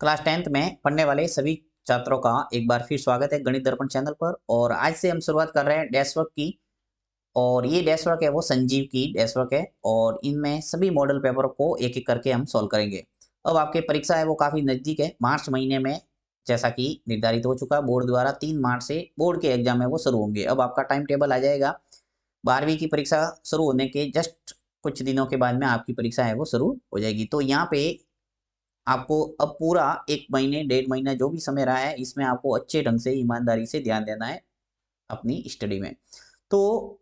Class 10th में पढ़ने वाले सभी छात्रों का एक बार फिर स्वागत है गणित दर्पण चैनल पर। और आज से हम शुरुआत कर रहे हैं डैश वर्क की। और ये डैश वर्क है वो संजीव की डैश वर्क है और इनमें सभी मॉडल पेपर को एक एक करके हम सॉल्व करेंगे। अब आपकी परीक्षा है वो काफ़ी नज़दीक है, मार्च महीने में जैसा कि निर्धारित हो चुका है बोर्ड द्वारा। 3 मार्च से बोर्ड के एग्जाम है वो शुरू होंगे। अब आपका टाइम टेबल आ जाएगा, 12वीं की परीक्षा शुरू होने के जस्ट कुछ दिनों के बाद में आपकी परीक्षा है वो शुरू हो जाएगी। तो यहाँ पे आपको अब पूरा 1 महीने, डेढ़ महीना जो भी समय रहा है, इसमें आपको अच्छे ढंग से, ईमानदारी से ध्यान देना है अपनी स्टडी में। तो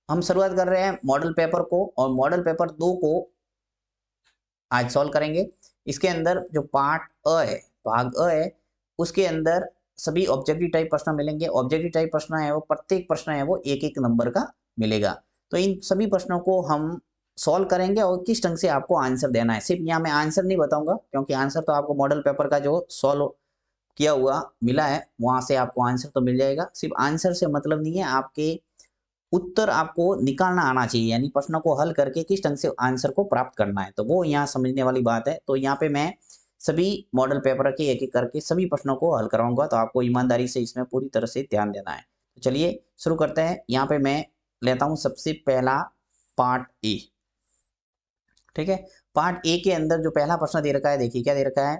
हम शुरुआत कर रहे हैं मॉडल पेपर को और मॉडल पेपर 2 को आज सॉल्व करेंगे। इसके अंदर जो पार्ट अ है, भाग अ है, उसके अंदर सभी ऑब्जेक्टिव टाइप प्रश्न मिलेंगे। ऑब्जेक्टिव टाइप प्रश्न है वो प्रत्येक प्रश्न है वो 1-1 नंबर का मिलेगा। तो इन सभी प्रश्नों को हम सॉल्व करेंगे और किस ढंग से आपको आंसर देना है। सिर्फ यहाँ मैं आंसर नहीं बताऊंगा क्योंकि आंसर तो आपको मॉडल पेपर का जो सॉल्व किया हुआ मिला है वहां से आपको आंसर तो मिल जाएगा। सिर्फ आंसर से मतलब नहीं है, आपके उत्तर आपको निकालना आना चाहिए, यानी प्रश्नों को हल करके किस ढंग से आंसर को प्राप्त करना है, तो वो यहाँ समझने वाली बात है। तो यहाँ पे मैं सभी मॉडल पेपर के एक एक करके सभी प्रश्नों को हल कराऊंगा, तो आपको ईमानदारी से इसमें पूरी तरह से ध्यान देना है। तो चलिए शुरू करते हैं। यहाँ पे मैं लेता हूँ सबसे पहला पार्ट ए। ठीक है, पार्ट ए के अंदर जो पहला प्रश्न दे रखा है, देखिए क्या दे रखा है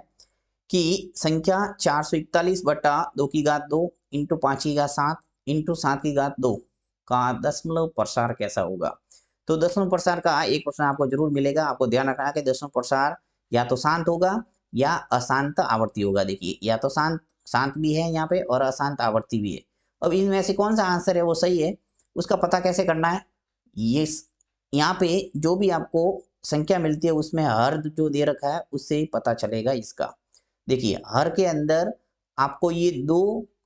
कि संख्या 441 बटा 2 की घात 2 इंटू 5 की घात 7 इंटू 7 की घात 2 का दशमलव प्रसार कैसा होगा। तो दशमलव प्रसार का एक प्रश्न आपको जरूर मिलेगा। आपको ध्यान रखना है कि दशमलव प्रसार या तो शांत होगा या अशांत आवर्ती होगा। देखिए या तो शांत शांत भी है यहाँ पे और अशांत आवर्ती भी है। अब इनमें से कौन सा आंसर है वो सही है, उसका पता कैसे करना है। ये यहाँ पे जो भी आपको संख्या मिलती है उसमें हर जो दे रखा है उससे ही पता चलेगा इसका। देखिए हर के अंदर आपको ये 2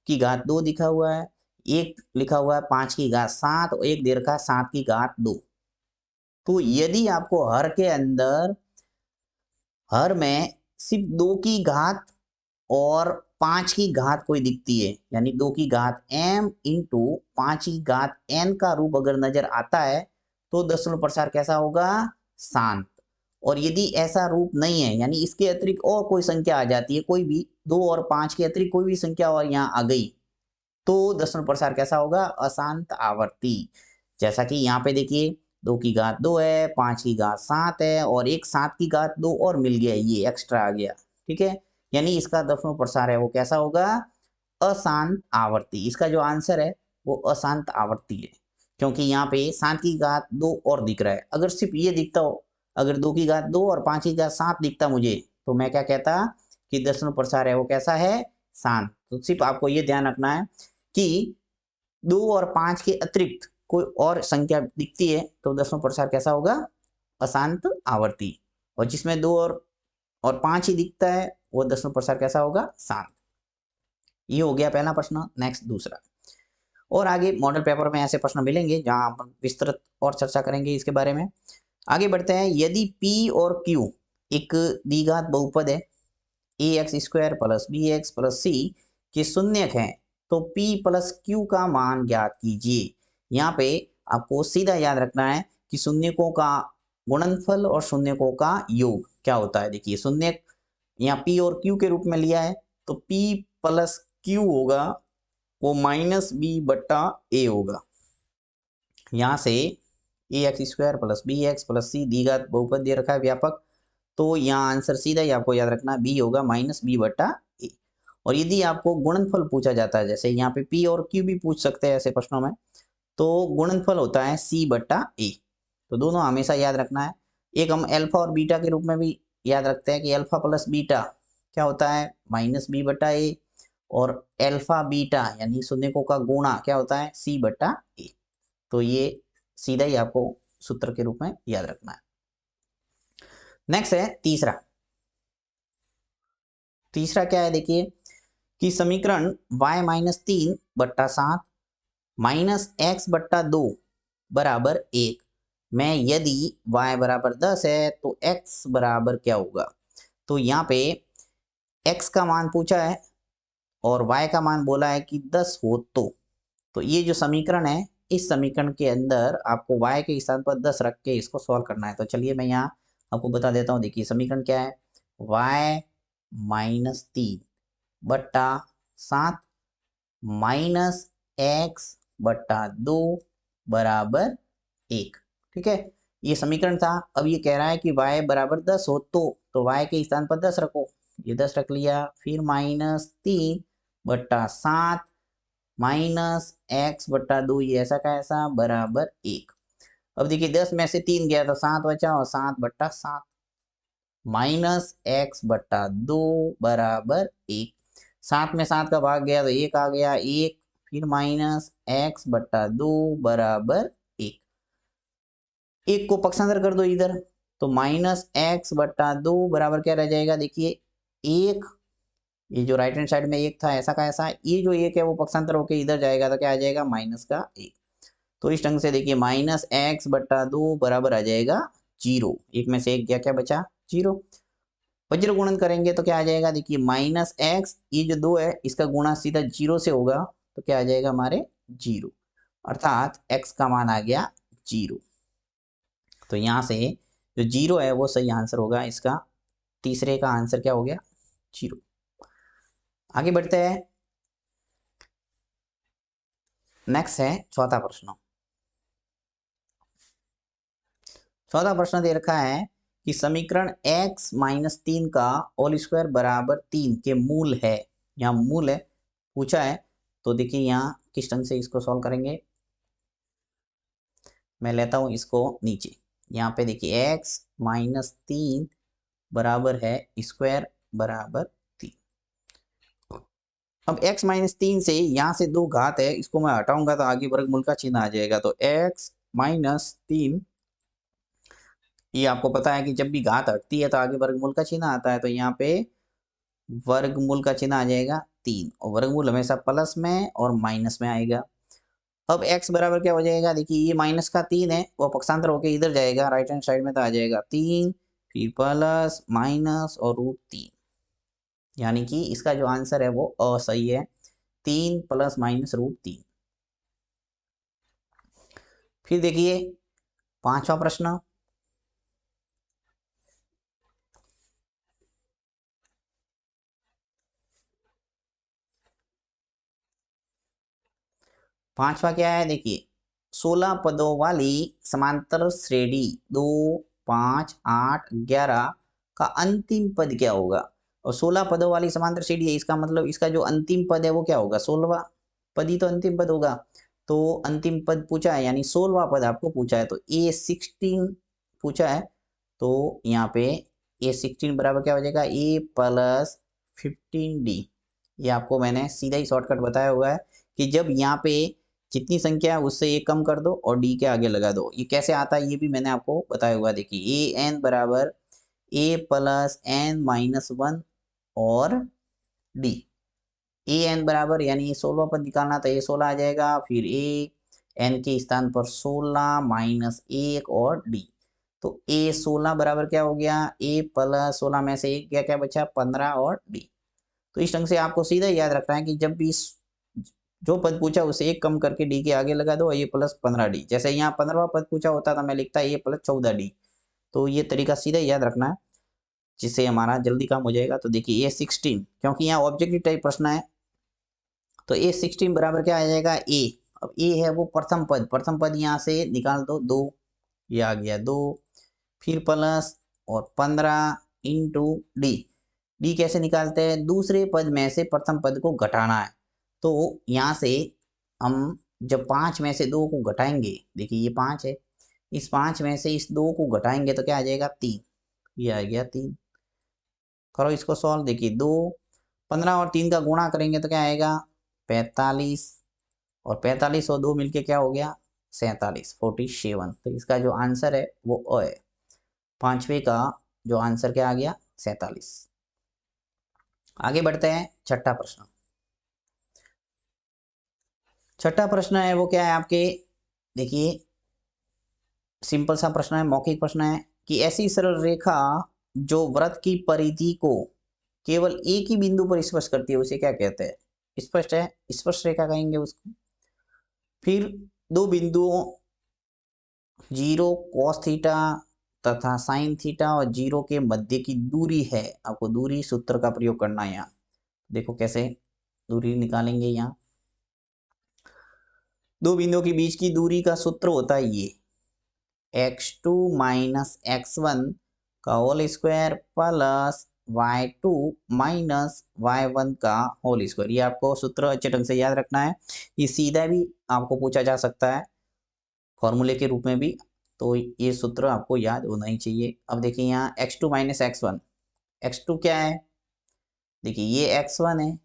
की घात 2 दिखा हुआ है, एक लिखा हुआ है 5 की घात 7 और एक दे रखा है 7 की घात 2। तो यदि आपको हर के अंदर हर में सिर्फ 2 की घात और 5 की घात कोई दिखती है, यानी 2 की घात m इंटू 5 की घात n का रूप अगर नजर आता है तो दशमलव प्रसार कैसा होगा, शांत। और यदि ऐसा रूप नहीं है, यानी इसके अतिरिक्त और कोई संख्या आ जाती है, कोई भी 2 और 5 के अतिरिक्त कोई भी संख्या और यहाँ आ गई, तो दशमलव प्रसार कैसा होगा, अशांत आवर्ती। जैसा कि यहाँ पे देखिए 2 की घात 2 है, 5 की घात 7 है और एक 7 की घात 2 और मिल गया, ये एक्स्ट्रा आ गया। ठीक है, यानी इसका दशमलव प्रसार है वो कैसा होगा, अशांत आवर्ती। इसका जो आंसर है वो अशांत आवर्ती है, क्योंकि यहाँ पे 7 की घात 2 और दिख रहा है। अगर सिर्फ ये दिखता हो, अगर 2 की घात 2 और 5 की घात 7 दिखता मुझे, तो मैं क्या कहता कि दशमलव प्रसार है वो कैसा है, शांत। तो सिर्फ आपको ये ध्यान रखना है कि 2 और 5 के अतिरिक्त कोई और संख्या दिखती है तो दशमलव प्रसार कैसा होगा, अशांत आवर्ती। और जिसमें 2 और 5 ही दिखता है वो दशमलव प्रसार कैसा होगा, शांत। ये हो गया पहला प्रश्न। नेक्स्ट दूसरा। और आगे मॉडल पेपर में ऐसे प्रश्न मिलेंगे जहां हम विस्तृत और चर्चा करेंगे इसके बारे में। आगे बढ़ते हैं। यदि P और Q एक द्विघात बहुपद है, ax² plus bx plus c के शून्यक हैं, तो P प्लस Q का मान ज्ञात कीजिए। यहाँ पे आपको सीधा याद रखना है कि शून्यकों का गुणनफल और शून्यकों का योग क्या होता है। देखिए शून्यक यहाँ P और Q के रूप में लिया है, तो P प्लस Q होगा वो माइनस बी बट्टा ए होगा। यहाँ से ax² plus bx plus c द्विघात बहुपद दे रखा है व्यापक, तो यहाँ आंसर सीधा ही आपको याद रखना बी होगा माइनस बी बट्टा ए। और यदि आपको गुणनफल पूछा जाता है, जैसे यहाँ पे पी और क्यू भी पूछ सकते हैं ऐसे प्रश्नों में, तो गुणनफल होता है सी बट्टा ए। तो दोनों हमेशा याद रखना है। एक हम अल्फा और बीटा के रूप में भी याद रखते हैं कि अल्फा प्लस बीटा क्या होता है, माइनस बी बट्टा ए। और अल्फा बीटा यानी शून्यकों का गुणा क्या होता है, सी बट्टा ए। तो ये सीधा ही आपको सूत्र के रूप में याद रखना है। नेक्स्ट है तीसरा। तीसरा क्या है, देखिए कि समीकरण y माइनस 3 बट्टा 7 माइनस एक्स बट्टा 2 बराबर 1 में यदि y बराबर 10 है तो x बराबर क्या होगा। तो यहाँ पे x का मान पूछा है और y का मान बोला है कि 10 हो तो ये जो समीकरण है, इस समीकरण के अंदर आपको y के स्थान पर 10 रख के इसको सॉल्व करना है। तो चलिए मैं यहाँ आपको बता देता हूँ। देखिए समीकरण क्या है, y -3 बट्टा 7 माइनस एक्स बट्टा 2 बराबर 1। ठीक है, ये समीकरण था। अब ये कह रहा है कि y बराबर 10 हो तो y के स्थान पर 10 रखो, ये 10 रख लिया। फिर -3 बट्टा 7 माइनस एक्स बट्टा 2, ये ऐसा का ऐसा बराबर 1। अब देखिए 10 में से 3 गया तो 7 बचा और 7 बट्टा 7 माइनस एक्स बट्टा 2 बराबर 1। 7 में 7 का भाग गया तो 1 आ गया, 1। फिर माइनस एक्स बट्टा 2 बराबर 1। 1 को पक्षांतर कर दो इधर, तो माइनस एक्स बट्टा 2 बराबर क्या रह जाएगा, देखिए 1। ये जो राइट हैंड साइड में 1 था ऐसा का ऐसा, ये जो 1 है वो पक्षांतर होके इधर जाएगा तो क्या आ जाएगा, माइनस का 1। तो इस ढंग से देखिए माइनस एक्स बट्टा 2 बराबर आ जाएगा 0। 1 में से 1 गया, क्या बचा 0। वज्र गुणन करेंगे तो क्या आ जाएगा, देखिए माइनस एक्स, ये जो 2 है इसका गुणा सीधा 0 से होगा तो क्या आ जाएगा हमारे 0, अर्थात x का मान आ गया 0। तो यहाँ से जो 0 है वो सही आंसर होगा इसका। तीसरे का आंसर क्या हो गया, 0। आगे बढ़ते हैं, नेक्स्ट है चौथा प्रश्न। चौथा प्रश्न दे रखा है कि समीकरण x माइनस 3 का होल स्क्वायर बराबर 3 के मूल है, यहाँ मूल है पूछा है। तो देखिए यहाँ किस ढंग से इसको सॉल्व करेंगे, मैं लेता हूँ इसको नीचे। यहाँ पे देखिए x माइनस 3 बराबर है स्क्वायर बराबर 3। अब x माइनस 3 से यहाँ से 2 घात है, इसको मैं हटाऊंगा तो आगे वर्गमूल का चिन्ह आ जाएगा। तो x माइनस 3, ये आपको पता है कि जब भी घात हटती है तो आगे वर्गमूल का चिन्ह आता है। तो यहाँ पे वर्गमूल का चिन्ह आ जाएगा 3, और वर्गमूल हमेशा प्लस में और माइनस में आएगा। अब x बराबर क्या हो जाएगा, देखिए ये माइनस का 3 है वो पक्षांतर होके इधर जाएगा राइट हैंड साइड में, तो आ जाएगा 3 फिर प्लस माइनस और √3, यानी कि इसका जो आंसर है वो असही है, 3 प्लस माइनस √3। फिर देखिए पांचवा प्रश्न। पांचवा क्या है, देखिए 16 पदों वाली समांतर श्रेणी 2, 5, 8, 11 का अंतिम पद क्या होगा। और 16 पदों वाली समांतर श्रेणी है, इसका मतलब इसका जो अंतिम पद है वो क्या होगा, 16वां पद ही तो अंतिम पद होगा। तो अंतिम पद पूछा है यानी 16वां पद आपको पूछा है, तो A16 पूछा है। तो यहाँ पे A16 बराबर क्या हो जाएगा, A प्लस 15D। ये आपको मैंने सीधा ही शॉर्टकट बताया हुआ है कि जब यहाँ पे जितनी संख्या है उससे एक कम कर दो और डी के आगे लगा दो। ये कैसे आता है ये भी मैंने आपको बताया हुआ है। देखिए ए एन बराबर ए प्लस एन माइनस 1 और डी। ए एन बराबर यानी 16 पद निकालना तो ये 16 आ जाएगा, फिर ए एन के स्थान पर 16 माइनस 1 और डी। तो ए 16 बराबर क्या हो गया, ए प्लस 16 में से एक गया, क्या बचा 15 और डी। तो इस ढंग से आपको सीधा याद रखना है कि जब भी जो पद पूछा उसे एक कम करके डी के आगे लगा दो, ये प्लस 15D। जैसे यहाँ 15वां पद पूछा होता था मैं लिखता ये प्लस 14D। तो ये तरीका सीधा याद रखना है जिससे हमारा जल्दी काम हो जाएगा। तो देखिए A16, क्योंकि यहाँ ऑब्जेक्टिव टाइप प्रश्न है तो A16 बराबर क्या आ जाएगा, ए। अब ए है वो प्रथम पद, प्रथम पद यहाँ से निकाल दो 2, ये आ गया 2, फिर प्लस और 15 इंटू डी। डी कैसे निकालते हैं, दूसरे पद में से प्रथम पद को घटाना है। तो यहाँ से हम जब 5 में से 2 को घटाएंगे, देखिए ये 5 है, इस 5 में से इस 2 को घटाएंगे तो क्या आ जाएगा 3, ये आ गया 3। करो इसको सॉल्व, देखिए 2 15 और 3 का गुणा करेंगे तो क्या आएगा 45, और 45 और 2 मिलके क्या हो गया 47, 47। तो इसका जो आंसर है वो अ है। पांचवे का जो आंसर क्या आ गया 47। आगे बढ़ते हैं छठा प्रश्न। छठा प्रश्न है वो क्या है आपके, देखिए सिंपल सा प्रश्न है, मौखिक प्रश्न है कि ऐसी सरल रेखा जो वृत्त की परिधि को केवल एक ही बिंदु पर स्पर्श करती है उसे क्या कहते हैं, स्पष्ट है, स्पर्श रेखा कहेंगे उसको। फिर दो बिंदुओं 0 cos थीटा तथा साइन थीटा और जीरो के मध्य की दूरी है। आपको दूरी सूत्र का प्रयोग करना है यहाँ। देखो कैसे दूरी निकालेंगे। यहाँ दो बिंदुओं के बीच की दूरी का सूत्र होता है ये x2 माइनस x1 का whole square plus y2 minus y1 का होल स्क्वायर। ये आपको सूत्र अच्छे ढंग से याद रखना है। ये सीधा भी आपको पूछा जा सकता है फॉर्मूले के रूप में भी, तो ये सूत्र आपको याद होना ही चाहिए। अब देखिए यहाँ x2 माइनस x1, x2 क्या है, देखिए ये x1 है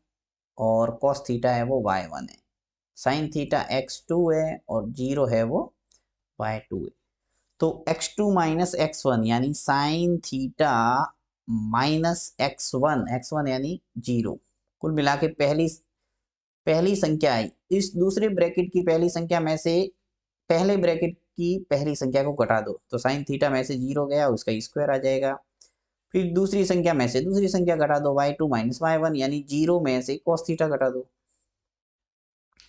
और cos थीटा है वो y1 है, साइन थीटा x2 है और जीरो है वो y2 है। तो x2 माइनस x1 यानी साइन थीटा माइनस x1 यानी जीरो। कुल मिला के पहली संख्या आई, इस दूसरे ब्रैकेट की पहली संख्या में से पहले ब्रैकेट की पहली संख्या को घटा दो, तो साइन थीटा में से जीरो गया, उसका स्क्वायर आ जाएगा। फिर दूसरी संख्या में से दूसरी संख्या घटा दो, y2 माइनस y1 यानी जीरो में से cos थीटा घटा दो,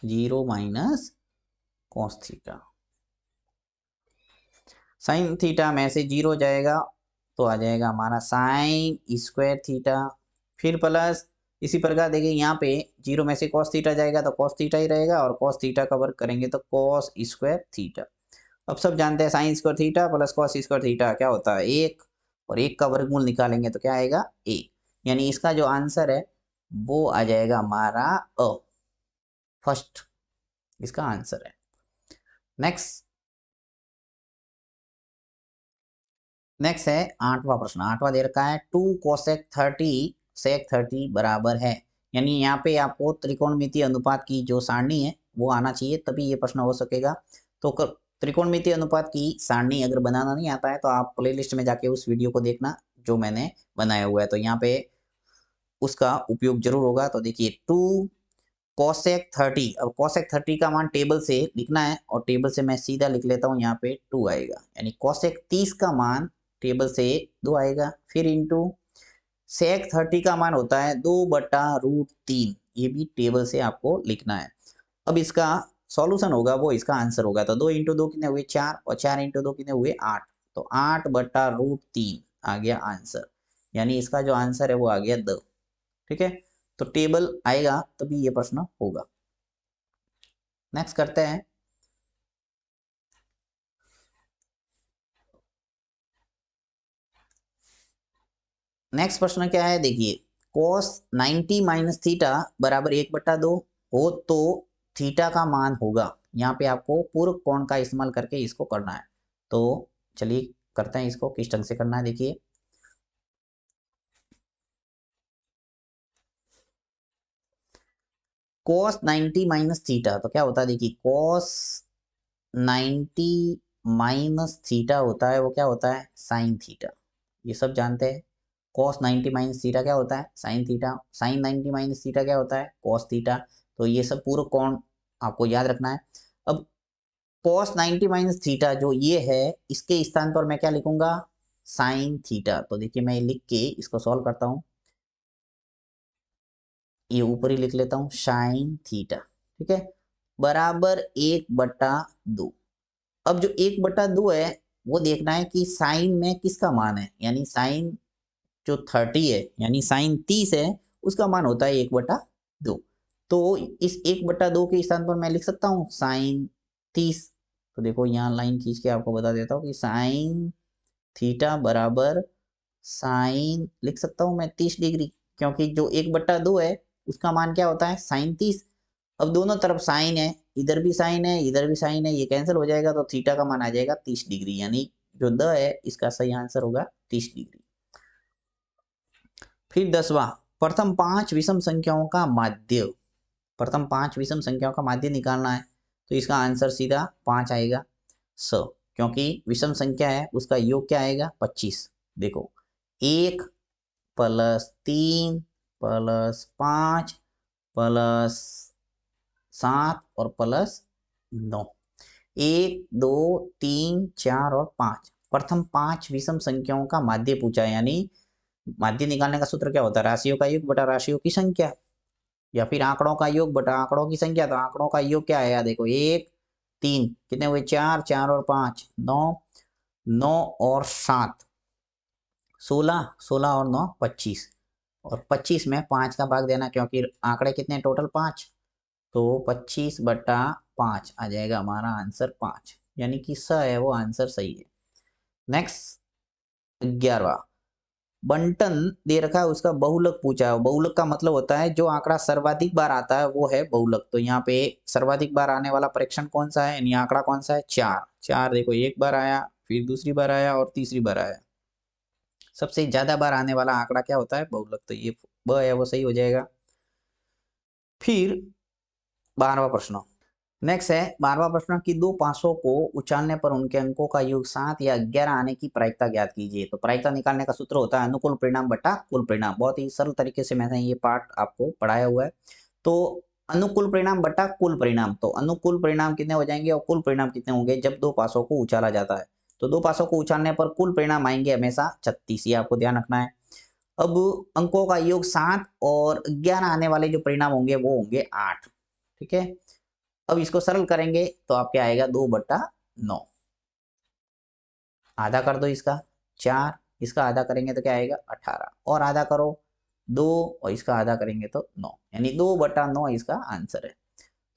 zero minus cos theta. Sine theta में से जीरो जाएगा तो आ जाएगा हमारा साइन स्क्वायर थीटा। फिर प्लस इसी प्रकार देखिए यहाँ पे जीरो में से cos थीटा जाएगा तो cos थीटा ही रहेगा और cos थीटा का वर्ग करेंगे तो cos स्क्वायर थीटा। अब सब जानते हैं sine square theta plus cos square theta क्या होता है, एक, और एक का वर्गमूल निकालेंगे तो क्या आएगा, एक। यानी इसका जो आंसर है वो आ जाएगा हमारा अ, फर्स्ट इसका आंसर है। नेक्स्ट है आठवां प्रश्न। आठवां दे रखा है 2 कोसेक 30 सेक 30 बराबर है। यानी यहाँ पे आपको त्रिकोणमितीय अनुपात की जो सारणी है वो आना चाहिए, तभी ये प्रश्न हो सकेगा। तो त्रिकोणमितीय अनुपात की सारणी अगर बनाना नहीं आता है तो आप प्लेलिस्ट में जाके उस वीडियो को देखना जो मैंने बनाया हुआ है, तो यहाँ पे उसका उपयोग जरूर होगा। तो देखिए 2 कोसेक 30, अब कोसेक 30 का मान टेबल से लिखना है और टेबल से मैं सीधा लिख लेता हूँ, यहाँ पे 2 आएगा, यानी कोसेक 30 का मान टेबल से 2 आएगा। फिर इंटू सेक 30 का मान होता है 2/√3, ये भी टेबल से आपको लिखना है। अब इसका सॉल्यूशन होगा वो इसका आंसर होगा, तो 2 इंटू 2 कितने हुए 4 और 4 इंटू 2 कितने हुए 8, तो 8/√3 आ गया आंसर। यानी इसका जो आंसर है वो आ गया द। ठीक है, तो टेबल आएगा तभी ये प्रश्न होगा। नेक्स्ट करते हैं। नेक्स्ट प्रश्न क्या है, देखिए cos 90 माइनस थीटा बराबर 1/2 हो तो थीटा का मान होगा। यहाँ पे आपको पूर्व कोण का इस्तेमाल करके इसको करना है, तो चलिए करते हैं इसको, किस ढंग से करना है देखिए। cos 90 माइनस थीटा तो क्या होता है, देखिए cos 90 माइनस थीटा होता है वो क्या होता है, साइन थीटा, ये सब जानते हैं। cos 90 माइनस थीटा क्या होता है, sine theta, sine 90 minus theta क्या होता है, cos थीटा। तो ये सब पूर्व कोण आपको याद रखना है। अब cos 90 माइनस थीटा जो ये है इसके स्थान पर मैं क्या लिखूंगा, साइन थीटा। तो देखिए मैं लिख के इसको सॉल्व करता हूँ, ये ऊपर ही लिख लेता हूँ साइन थीटा, ठीक है, बराबर 1/2। अब जो 1/2 है वो देखना है कि साइन में किसका मान है, यानी साइन जो 30 है यानी साइन 30 है उसका मान होता है 1/2। तो इस 1/2 के स्थान पर मैं लिख सकता हूँ साइन 30। तो देखो यहाँ लाइन खींच के आपको बता देता हूँ कि साइन थीटा बराबर साइन लिख सकता हूँ मैं 30 डिग्री, क्योंकि जो 1/2 है उसका मान क्या होता है, साइन 30। अब दोनों तरफ साइन है, इधर भी साइन है इधर भी साइन है, ये कैंसिल हो जाएगा तो थीटा का मान आ जाएगा 30 डिग्री, यानी जो द है इसका सही आंसर होगा 30 डिग्री। फिर 10वां, प्रथम 5 विषम संख्याओं का माध्य, प्रथम 5 विषम संख्याओं का माध्य निकालना है, तो इसका आंसर सीधा 5 आएगा स, क्योंकि विषम संख्या है उसका योग क्या आएगा 25। देखो 1 + 3 + 5 + 7 और +9, 1 2 3 4 और 5, प्रथम 5 विषम संख्याओं का माध्य पूछा है। यानी माध्य निकालने का सूत्र क्या होता है, राशियों का योग बटा राशियों की संख्या, या फिर आंकड़ों का योग बटा आंकड़ों की संख्या। तो आंकड़ों का योग क्या है, देखो 1 3 कितने हुए 4 4 और 5 9, 9 और 7 16, 16 और 9 25, और 25 में 5 का भाग देना, क्योंकि आंकड़े कितने टोटल 5, तो 25/5 आ जाएगा हमारा आंसर 5, यानी कि स है वो आंसर सही है। नेक्स्ट 11वां, बंटन दे रखा है, उसका बहुलक पूछा है। बहुलक का मतलब होता है जो आंकड़ा सर्वाधिक बार आता है वो है बहुलक। तो यहाँ पे सर्वाधिक बार आने वाला परीक्षण कौन सा है, यानी आंकड़ा कौन सा है, 4। 4 देखो, एक बार आया, फिर दूसरी बार आया और तीसरी बार आया। सबसे ज्यादा बार आने वाला आंकड़ा क्या होता है, बहुलक। तो ये ब है वो सही हो जाएगा। फिर 12वां प्रश्न, नेक्स्ट है 12वां प्रश्न कि दो पासों को उछालने पर उनके अंकों का योग 7 या 11 आने की प्रायिकता ज्ञात कीजिए। तो प्रायिकता निकालने का सूत्र होता है अनुकूल परिणाम बटा कुल परिणाम। बहुत ही सरल तरीके से मैंने ये पार्ट आपको पढ़ाया हुआ है। तो अनुकूल परिणाम बटा कुल परिणाम, तो अनुकूल परिणाम कितने हो जाएंगे और कुल परिणाम कितने होंगे जब दो पासों को उछाला जाता है। तो दो पासों को उछालने पर कुल परिणाम आएंगे हमेशा 36, ये आपको ध्यान रखना है। अब अंकों का योग 7 और 11 आने वाले जो परिणाम होंगे वो होंगे 8। ठीक है, अब इसको सरल करेंगे तो आपके आएगा 2/9। आधा कर दो इसका 4, इसका आधा करेंगे तो क्या आएगा 18, और आधा करो 2, और इसका आधा करेंगे तो 9, यानी 2/9 इसका आंसर है।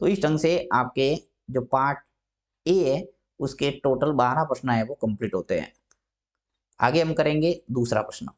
तो इस ढंग से आपके जो पार्ट ए है उसके टोटल 12 प्रश्न है वो कंप्लीट होते हैं। आगे हम करेंगे दूसरा प्रश्न।